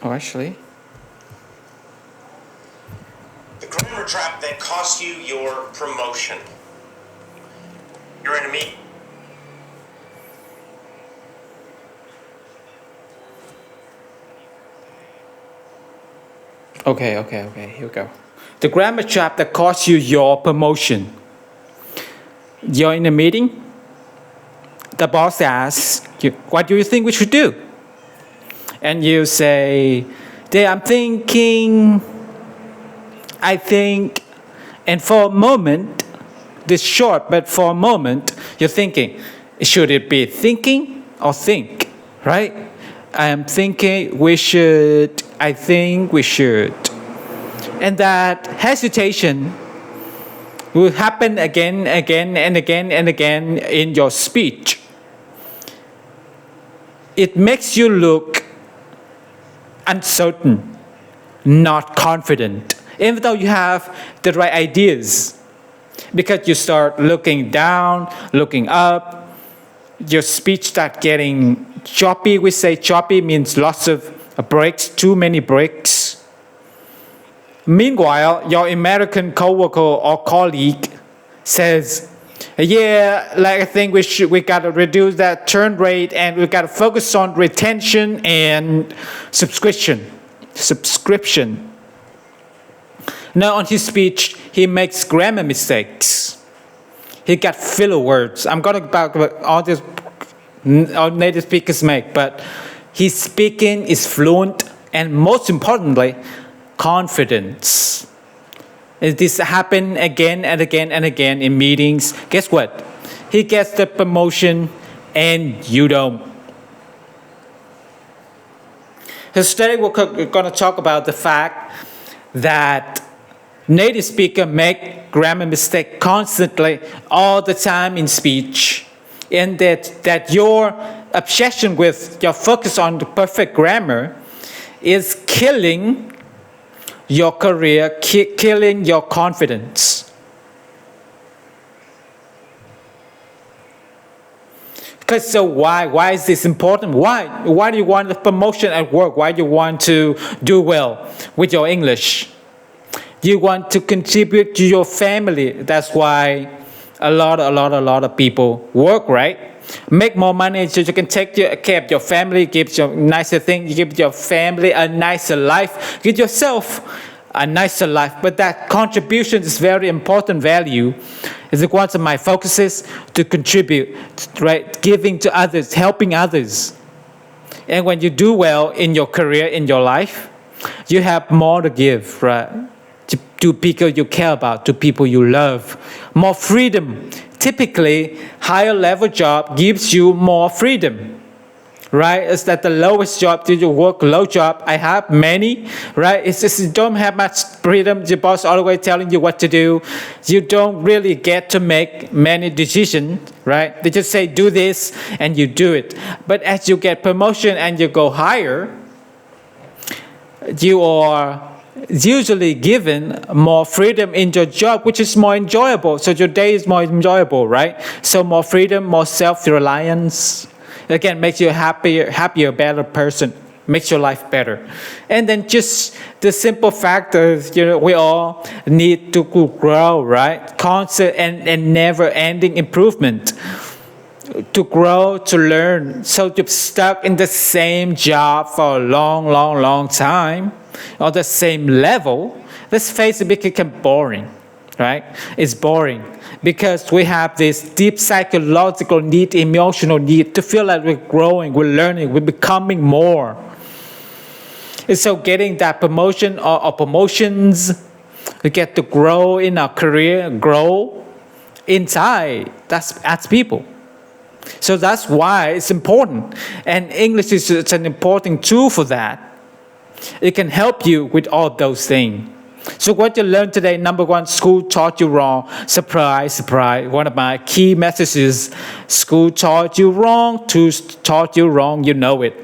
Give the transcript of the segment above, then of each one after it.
Oh, actually. The grammar trap that cost you your promotion. You're in a meeting. Okay, here we go. The grammar trap that cost you your promotion. You're in a meeting. The boss asks you, what do you think we should do? And you say, I'm thinking, I think, and for a moment, this short, but for a moment, you're thinking, should it be thinking or think, right? I am thinking I think we should. And that hesitation will happen again and again in your speech. It makes you look uncertain, not confident, even though you have the right ideas. Because you start looking down, looking up, your speech starts getting choppy. We say choppy means lots of breaks, too many breaks. Meanwhile, your American coworker or colleague says, yeah, I think we gotta reduce that turn rate and we gotta focus on retention and subscription. Now on his speech, he makes grammar mistakes. He got filler words. I'm gonna talk about all this all native speakers make, but his speaking is fluent and most importantly, confidence. This happen again and again in meetings. Guess what? He gets the promotion and you don't. So today we're going to talk about the fact that native speakers make grammar mistakes constantly, all the time in speech, and that your obsession with your focus on the perfect grammar is killing your career, killing your confidence. Because so why is this important? Why do you want the promotion at work? Why do you want to do well with your English? You want to contribute to your family. That's why a lot of people work, right? Make more money so you can take care of your family, give your nicer thing, give your family a nicer life, give yourself a nicer life. But that contribution is very important value. It's one of my focuses to contribute, right? Giving to others, helping others. And when you do well in your career, in your life, you have more to give, right? To people you care about, to people you love. More freedom. Typically, higher level job gives you more freedom, right? It's that the lowest job, do you work low job? I have many, right? It's just you don't have much freedom. Your boss always telling you what to do. You don't really get to make many decisions, right? They just say do this and you do it. But as you get promotion and you go higher, you are usually given more freedom in your job, which is more enjoyable. So your day is more enjoyable, right? So more freedom, more self-reliance. Again, makes you a happier, better person. Makes your life better. And then just the simple fact is, we all need to grow, right? Constant and never-ending improvement. To grow, to learn. So you're stuck in the same job for a long time, or the same level, let's face it, it become boring, right? It's boring because we have this deep psychological need, emotional need to feel like we're growing, we're learning, we're becoming more. And so getting that promotion or promotions, we get to grow in our career, grow inside. That's as people. So that's why it's important. And English is an important tool for that. It can help you with all those things. So what you learned today, number one, school taught you wrong. Surprise. One of my key messages, school taught you wrong, taught you wrong, you know it.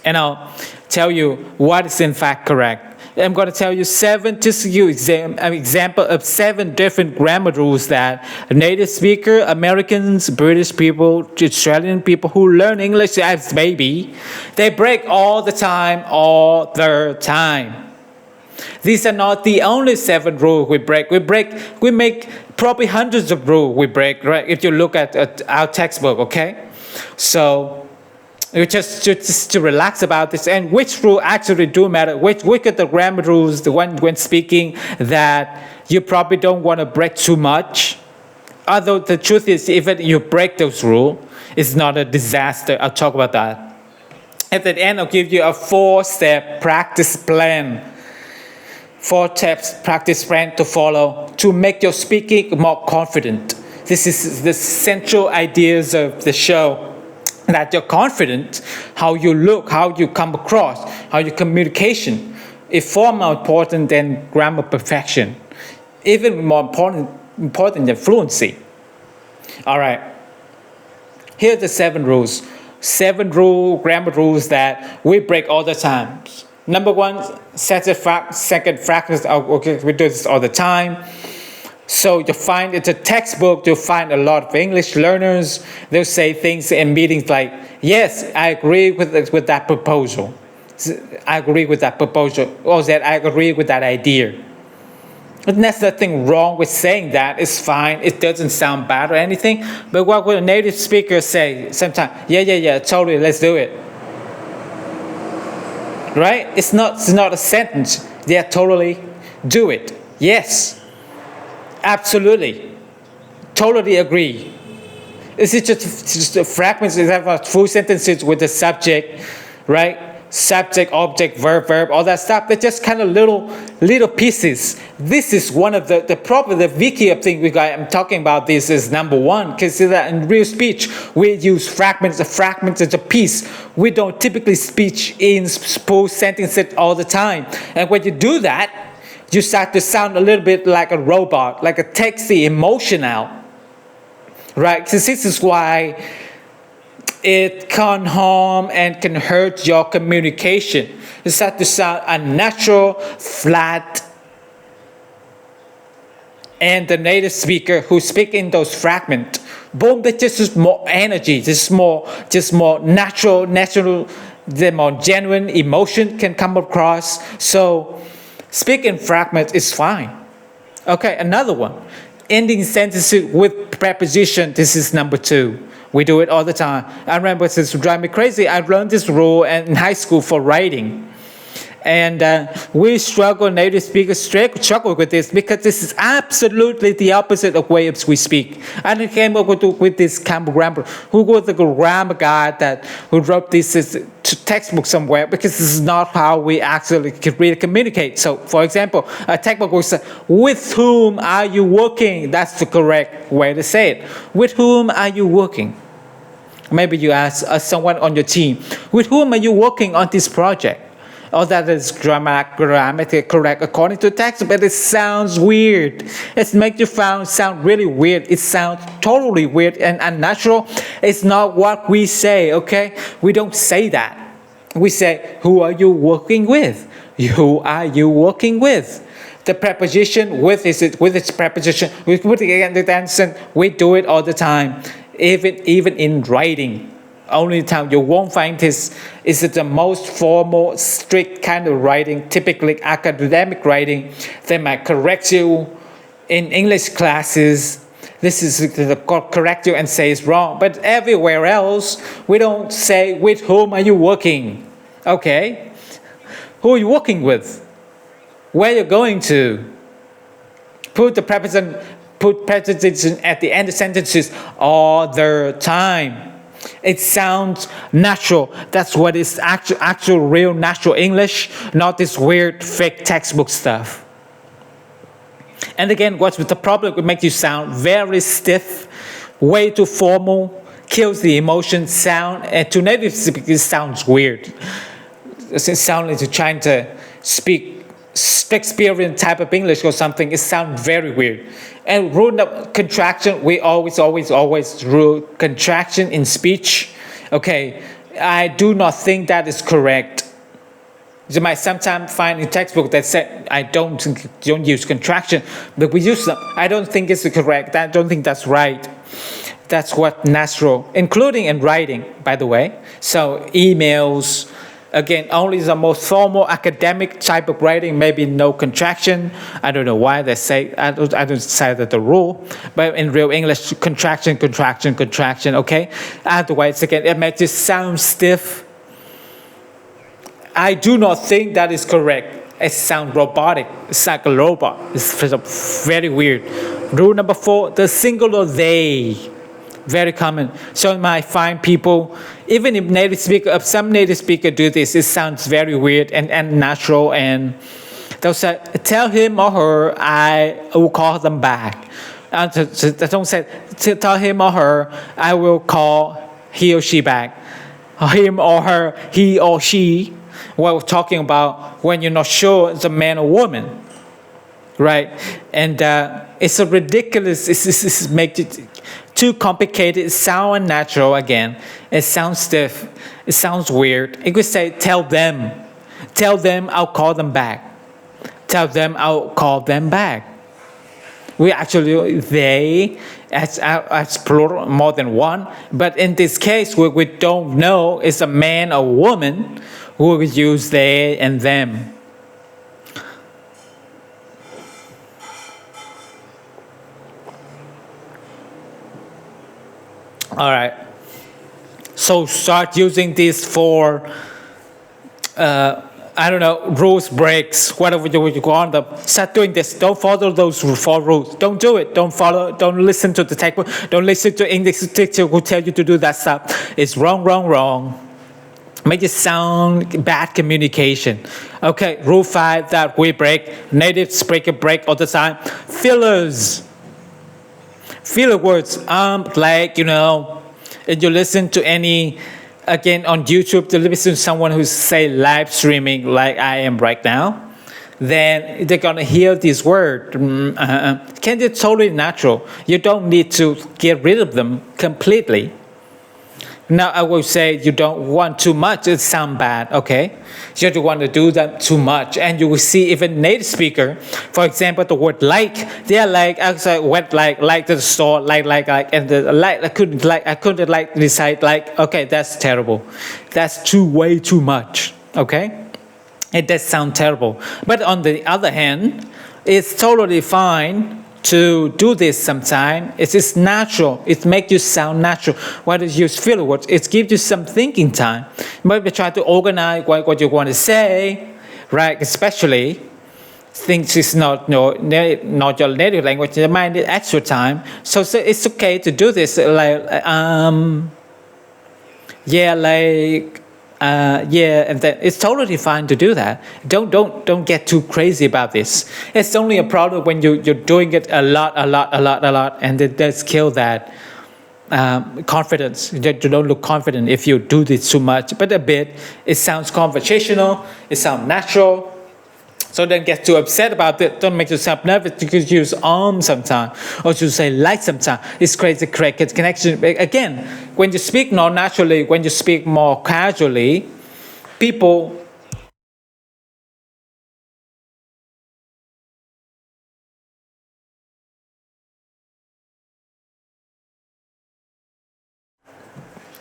And I'll tell you what is in fact correct. I'm going to tell you just to give you an example of 7 different grammar rules that native speaker, Americans, British people, Australian people who learn English as baby, they break all the time, all the time. These are not the only 7 rules we break. We make probably hundreds of rules we break, right? If you look at our textbook, okay? So you just to relax about this, and which rule actually do matter. Which are the grammar rules, the one when speaking that you probably don't want to break too much. Although the truth is, even you break those rules, it's not a disaster. I'll talk about that. At the end, I'll give you a 4-step practice plan. 4 steps practice plan to follow to make your speaking more confident. This is the central ideas of the show. That you're confident, how you look, how you come across, how your communication is far more important than grammar perfection. Even more important than fluency. All right. Here are the 7 rules. 7 grammar rules that we break all the time. Number 1, second fractions. Okay, we do this all the time. So you find it's a textbook, you'll find a lot of English learners, they'll say things in meetings like, yes, I agree with that proposal. I agree with that proposal. Or that I agree with that idea. And there's nothing wrong with saying that. It's fine. It doesn't sound bad or anything. But what would a native speaker say sometimes? Yeah, totally, let's do it. Right? It's not a sentence. Yeah, totally, do it. Yes. Absolutely. Totally agree. Is it just fragments? Is that full sentences with the subject, right? Subject, object, verb, all that stuff. They're just kind of little pieces. This is one of the problem, the Wiki thing I'm talking about. This is number 1. Because in real speech, we use fragments. A fragment is a piece. We don't typically speak in full sentences all the time. And when you do that, you start to sound a little bit like a robot, like a taxi, emotional, right? So this is why it can harm and can hurt your communication. You start to sound unnatural, flat, and the native speaker who speak in those fragments, boom, there's just more energy, just more natural, the more genuine emotion can come across. So speak in fragments is fine. Okay, another one. Ending sentences with preposition. This is number 2. We do it all the time. I remember this drive me crazy. I learned this rule in high school for writing. And we native speakers struggle with this because this is absolutely the opposite of way we speak. And I came up with this grammar. Who was the grammar guy who wrote this textbook somewhere? Because this is not how we actually really communicate. So, for example, a textbook will say, with whom are you working? That's the correct way to say it. With whom are you working? Maybe you ask someone on your team, with whom are you working on this project? Oh, that is grammatically correct according to text, but it sounds weird. It makes you sound really weird. It sounds totally weird and unnatural. It's not what we say, okay? We don't say that. We say, who are you working with? Who are you working with? The preposition with its preposition. We put it again the tension. We do it all the time, even in writing. Only time you won't find this is the most formal, strict kind of writing, typically academic writing. They might correct you in English classes. This is the correct you and say it's wrong. But everywhere else, we don't say, with whom are you working? Okay. Who are you working with? Where are you going to? Put preposition at the end of sentences all the time. It sounds natural. That's what is actual real natural English, not this weird fake textbook stuff. And again, what's with the problem? It makes you sound very stiff, way too formal, kills the emotion sound, and to native speakers it sounds weird. It sounds like you're trying to speak Shakespearean type of English or something. It sounds very weird. And rule contraction, we always rule contraction in speech. Okay, I do not think that is correct. You might sometimes find in textbook that said I don't use contraction, but we use them. I don't think it's correct. I don't think that's right. That's what natural, including in writing, by the way. So emails, again, only the most formal academic type of writing, maybe no contraction. I don't know why they say, I don't say that the rule, but in real English, contraction, contraction, contraction, okay? Otherwise, again, it makes it sound stiff. I do not think that is correct. It sounds robotic. It's like a robot. It's very weird. Rule number 4, the singular they. Very common. So you might find people, even if some native speaker do this, it sounds very weird and natural, and they'll say, tell him or her, I will call them back. They don't say, tell him or her, I will call he or she back. Him or her, he or she. What we're talking about when you're not sure it's a man or woman. Right? And it's a ridiculous, it's makes it too complicated. It sounds unnatural again. It sounds stiff. It sounds weird. You could say, tell them. Tell them I'll call them back. Tell them I'll call them back. We actually, they, as plural, more than one. But in this case, we don't know it's a man or woman who will use they and them. All right. So start using this for, I don't know, rules breaks, whatever you want them. Start doing this. Don't follow those 4 rules. Don't do it. Don't listen to the textbook. Don't listen to English teacher who tell you to do that stuff. It's wrong, wrong, wrong. Make it sound bad communication. Okay, rule 5 that we break. Native speaker break all the time. Fillers. Filler words, like, if you listen to any, again, on YouTube, to listen to someone who's, say, live streaming like I am right now, then they're going to hear this word. Can be totally natural. You don't need to get rid of them completely. Now, I will say you don't want too much. It sounds bad, okay? You don't want to do that too much. And you will see even native speaker, for example, the word like, they're like, I say, went like to the store, like, and the like, I couldn't decide, like, okay, that's terrible. That's way too much, okay? It does sound terrible. But on the other hand, it's totally fine to do this sometime. It is natural. It makes you sound natural. Why do you use filler words? It gives you some thinking time. Maybe try to organize what you want to say, right? Especially things is not your native language. You might need extra time. So it's okay to do this. And then it's totally fine to do that. Don't get too crazy about this. It's only a problem when you're doing it a lot, and it does kill that confidence. You don't look confident if you do this too much, but a bit. It sounds conversational. It sounds natural. So don't get too upset about it. Don't make yourself nervous. You could use sometimes, or to say like sometimes. It's crazy connection. Again, when you speak more naturally, when you speak more casually, people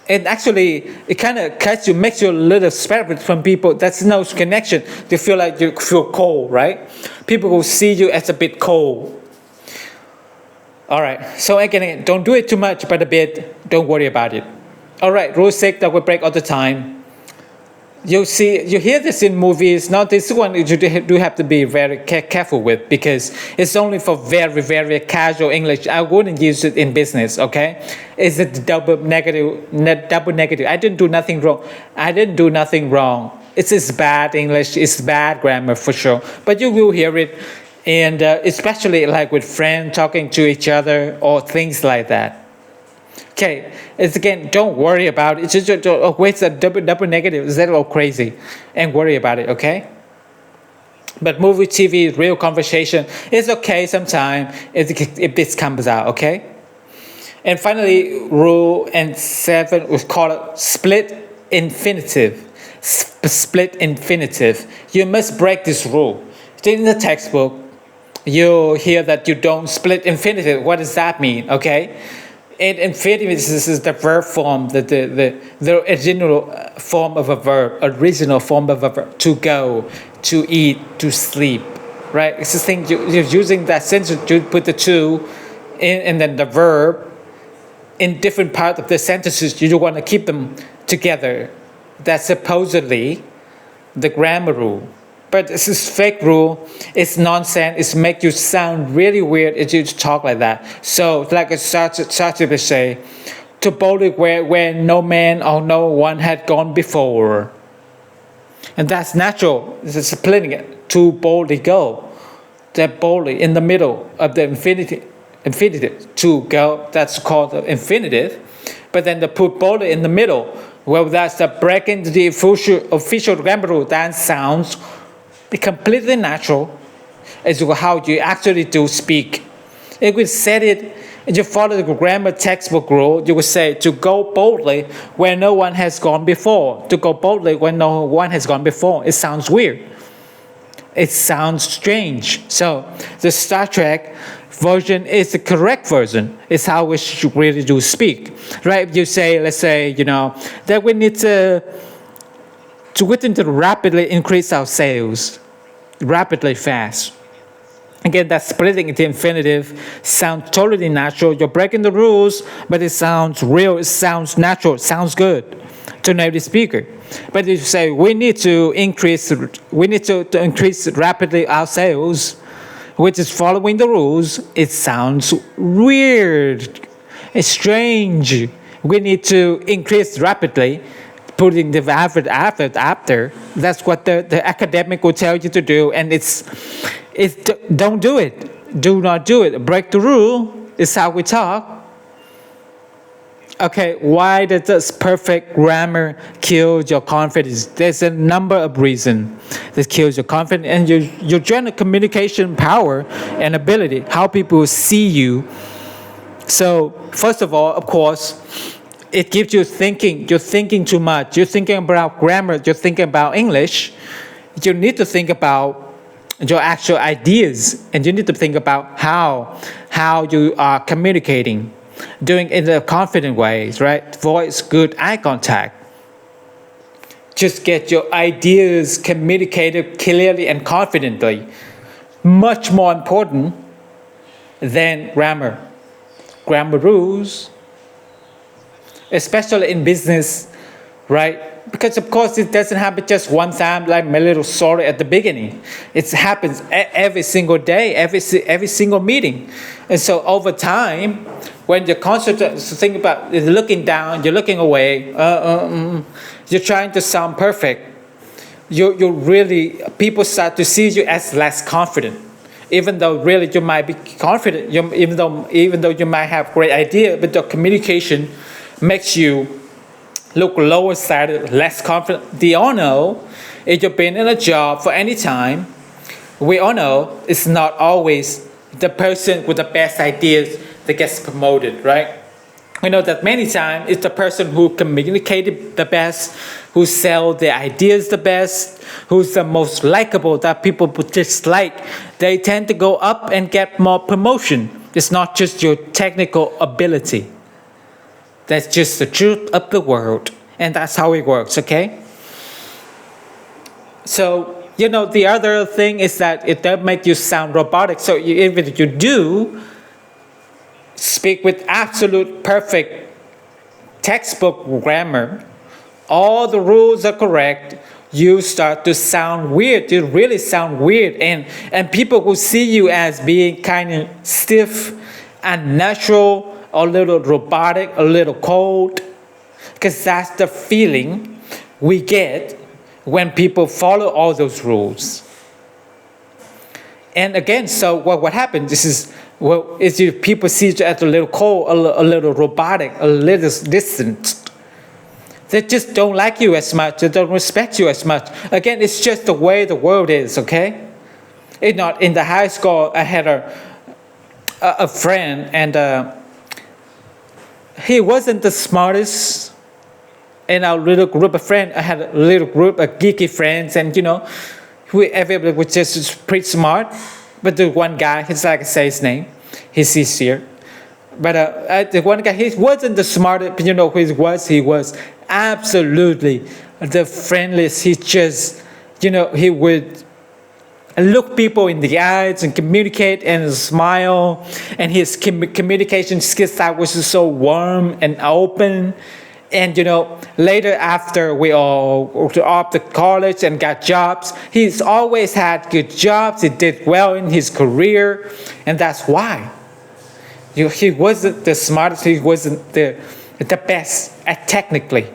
it kind of cuts you, makes you a little separate from people. That's no connection. You feel like you feel cold, right? People will see you as a bit cold. All right. So again, don't do it too much, but a bit. Don't worry about it. All right. Rule 6 that we break all the time. You hear this in movies. Now this one you do have to be very careful with, because it's only for very, very casual English. I wouldn't use it in business, okay? Is it double negative? I didn't do nothing wrong. It's bad English. It's bad grammar for sure. But you will hear it, and especially like with friends talking to each other or things like that. Okay, it's again, don't worry about it. It's just, wait, a double negative. Is that all crazy? And worry about it, okay? But movie, TV, real conversation, it's okay sometimes if this comes out, okay? And finally, rule 7, we call it split infinitive. split infinitive. You must break this rule. In the textbook, you hear that you don't split infinitive. What does that mean? Okay, in infinitive, this is the verb form, the original form of a verb, to go, to eat, to sleep, right? It's the thing you're using that sentence. You put the to in, and then the verb in different parts of the sentences. You want to keep them together. That's supposedly the grammar rule. But this is fake rule. It's nonsense. It's make you sound really weird if you talk like that. So, like Sartre say, to boldly where no man or no one had gone before. And that's natural. It's splitting it. To boldly go. That boldly in the middle of the infinitive. To go. That's called the infinitive. But then the put boldly in the middle. Well, that's the breaking the official grammar rule. That sounds completely natural as to how you actually do speak. If we said it, if you follow the grammar textbook rule, you would say to go boldly where no one has gone before. To go boldly when no one has gone before. It sounds weird. It sounds strange. So the Star Trek version is the correct version. It's how we should really do speak, right? If you say, let's say, that we need to rapidly increase our sales, rapidly fast. Again, that splitting into infinitive sounds totally natural. You're breaking the rules, but it sounds real. It sounds natural. It sounds good to native speaker. But if you say we need to increase rapidly our sales, which is following the rules, it sounds weird. It's strange. We need to increase rapidly, putting the effort after. That's what the academic will tell you to do, and it's don't do it. Do not do it. Break the rule. It's how we talk. Okay, why does this perfect grammar kill your confidence? There's a number of reasons that kills your confidence and your general communication power and ability, how people see you. So, first of all, of course, it gives you thinking. You're thinking too much. You're thinking about grammar. You're thinking about English. You need to think about your actual ideas, and you need to think about how you are communicating, doing it in a confident ways, right? Voice, good eye contact. Just get your ideas communicated clearly and confidently. Much more important than grammar. Grammar rules, especially in business, right? Because of course it doesn't happen just one time, like my little story at the beginning. It happens every single day, every single meeting. And so over time, when you're constantly thinking about looking down, you're looking away, you're trying to sound perfect, you really, people start to see you as less confident. Even though really you might be confident, even though you might have great idea, but the communication makes you look lower side, less confident. We all know, if you've been in a job for any time, we all know it's not always the person with the best ideas that gets promoted, right? We know that many times it's the person who communicated the best, who sell their ideas the best, who's the most likable that people dislike. They tend to go up and get more promotion. It's not just your technical ability. That's just the truth of the world. And that's how it works, okay? So, the other thing is that it does make you sound robotic. So even if you do speak with absolute perfect textbook grammar, all the rules are correct, you start to sound weird. You really sound weird. And people will see you as being kind of stiff, unnatural, a little robotic, a little cold. Because that's the feeling we get when people follow all those rules. And again, so what happens is people see you as a little cold, a little robotic, a little distant. They just don't like you as much. They don't respect you as much. Again, it's just the way the world is, okay? It's not in the high school. I had a friend, and he wasn't the smartest in our little group of friends, I had a little group of geeky friends, and everybody was just pretty smart. But the one guy, he's like I say his name, he's here. But the one guy, he wasn't the smartest, but who he was? He was absolutely the friendliest. He just, he would look people in the eyes and communicate and smile. And his communication skills was just so warm and open. And later after we all off to college and got jobs, he's always had good jobs. He did well in his career, and that's why. He wasn't the smartest. He wasn't the best at technically,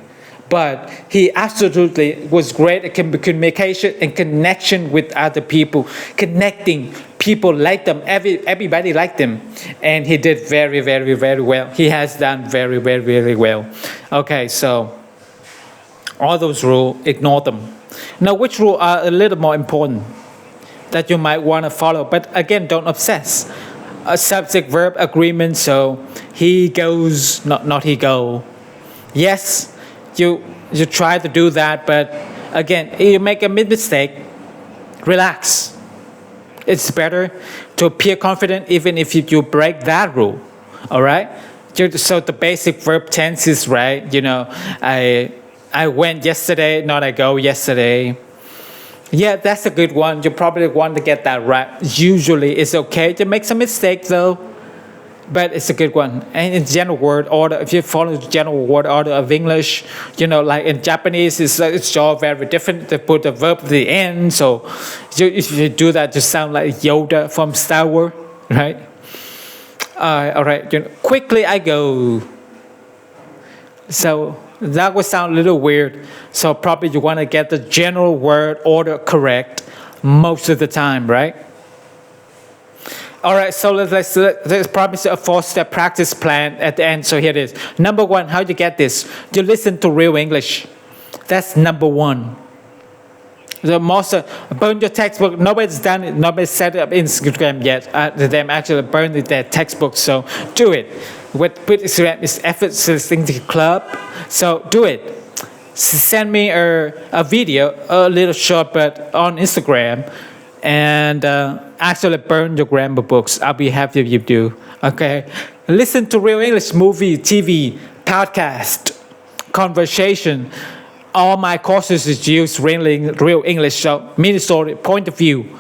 but he absolutely was great at communication and connection with other people, connecting people like them. Everybody liked him, and he did very, very, very well. He has done very, very, very well. Okay, so all those rules, ignore them. Now, which rules are a little more important that you might want to follow? But again, don't obsess. A subject verb agreement. So he goes, not he go. Yes, you try to do that, but again, you make a mistake, relax. It's better to appear confident even if you break that rule. All right. So the basic verb tense is right. I went yesterday, not I go yesterday. Yeah, that's a good one. You probably want to get that right. Usually it's okay to make some mistakes though, but it's a good one. And in general word order, if you follow the general word order of English, like in Japanese, it's all very different. They put the verb at the end. So if you do that, you sound like Yoda from Star Wars, right? All right, quickly I go. So that would sound a little weird. So probably you want to get the general word order correct most of the time, right? All right, so let's promise a 4-step practice plan at the end. So here it is. Number 1, how you get this? You listen to real English. That's number 1. The most burn your textbook. Nobody's done it. Nobody's set up Instagram yet. Them actually burned their textbook. So do it. With Instagram is effortless thinking club. So do it. Send me a video, a little short, but on Instagram, and actually burn your grammar books. I'll be happy if you do. Okay. Listen to real English movie, TV, podcast, conversation. All my courses is used real English. So mini story, point of view.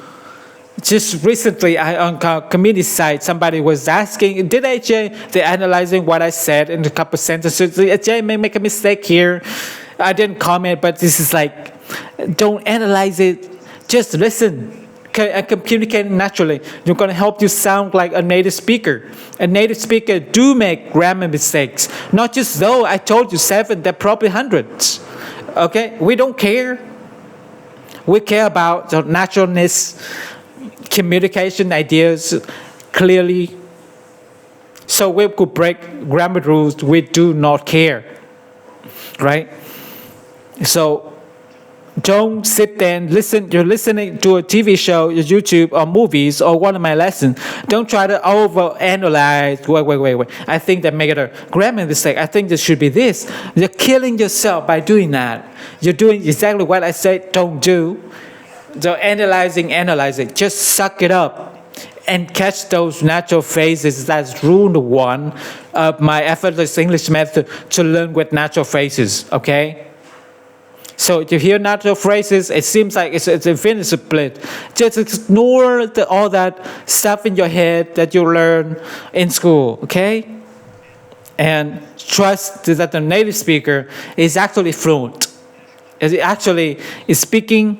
Just recently, on community site, somebody was asking, did AJ, they're analyzing what I said in a couple sentences. AJ may make a mistake here. I didn't comment, but this is like, don't analyze it. Just listen and communicate naturally. You're going to help you sound like a native speaker. A native speaker do make grammar mistakes. Not just though I told you 7, they're probably hundreds. Okay, we don't care. We care about the naturalness, communication ideas clearly. So we could break grammar rules. We do not care, right? So don't sit there and listen. You're listening to a TV show, YouTube, or movies, or one of my lessons. Don't try to overanalyze. Wait. I think that make it a grammar mistake. I think this should be this. You're killing yourself by doing that. You're doing exactly what I said don't do. So analyze it. Just suck it up and catch those natural phrases. That's rule 1 of my effortless English method to learn with natural phrases. Okay. So if you hear natural phrases, it seems like it's infinite split. Just ignore all that stuff in your head that you learn in school, okay? And trust that the native speaker is actually fluent. It actually is speaking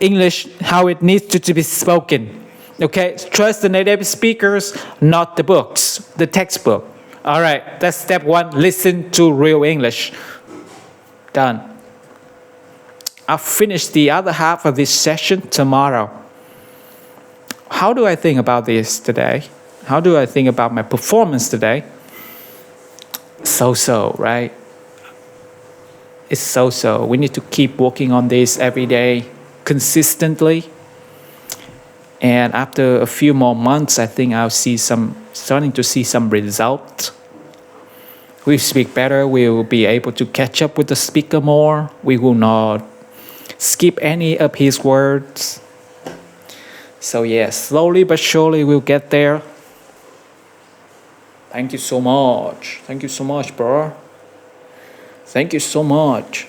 English how it needs to be spoken, okay? Trust the native speakers, not the books, the textbook. All right, that's step 1. Listen to real English. Done. I'll finish the other half of this session tomorrow. How do I think about this today? How do I think about my performance today? So, right? It's so. We need to keep working on this every day, consistently. And after a few more months, I think I'll starting to see some results. we speak better. We will be able to catch up with the speaker more. We will not skip any of his words. So yes, slowly but surely we'll get there. Thank you so much. Thank you so much, bro. Thank you so much.